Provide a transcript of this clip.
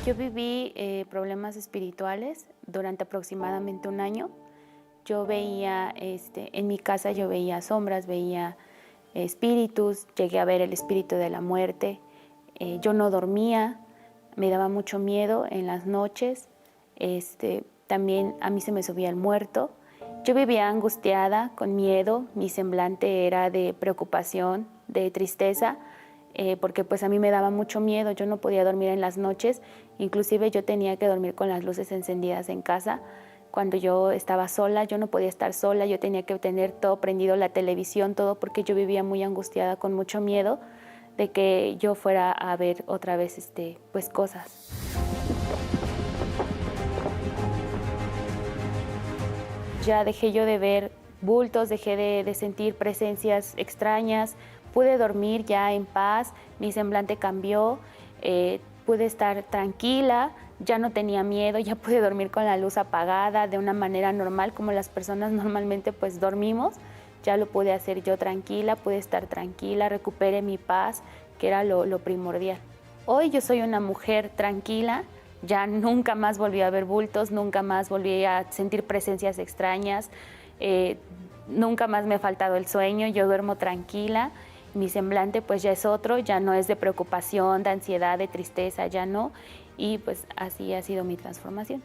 Yo viví problemas espirituales durante aproximadamente un año. Yo veía, en mi casa yo veía sombras, veía espíritus, llegué a ver el espíritu de la muerte. Yo no dormía, me daba mucho miedo en las noches. También a mí se me subía el muerto. Yo vivía angustiada, con miedo, mi semblante era de preocupación, de tristeza, porque pues a mí me daba mucho miedo, yo no podía dormir en las noches, inclusive yo tenía que dormir con las luces encendidas en casa. Cuando yo estaba sola, yo no podía estar sola, yo tenía que tener todo prendido, la televisión, todo, porque yo vivía muy angustiada, con mucho miedo de que yo fuera a ver otra vez pues cosas. Ya dejé yo de ver bultos, dejé de sentir presencias extrañas, pude dormir ya en paz, mi semblante cambió, pude estar tranquila, ya no tenía miedo, ya pude dormir con la luz apagada de una manera normal, como las personas normalmente pues dormimos. Ya lo pude hacer yo tranquila, pude estar tranquila, recuperé mi paz, que era lo primordial. Hoy yo soy una mujer tranquila, ya nunca más volví a ver bultos, nunca más volví a sentir presencias extrañas, nunca más me ha faltado el sueño, yo duermo tranquila, mi semblante pues ya es otro, ya no es de preocupación, de ansiedad, de tristeza, ya no, y pues así ha sido mi transformación.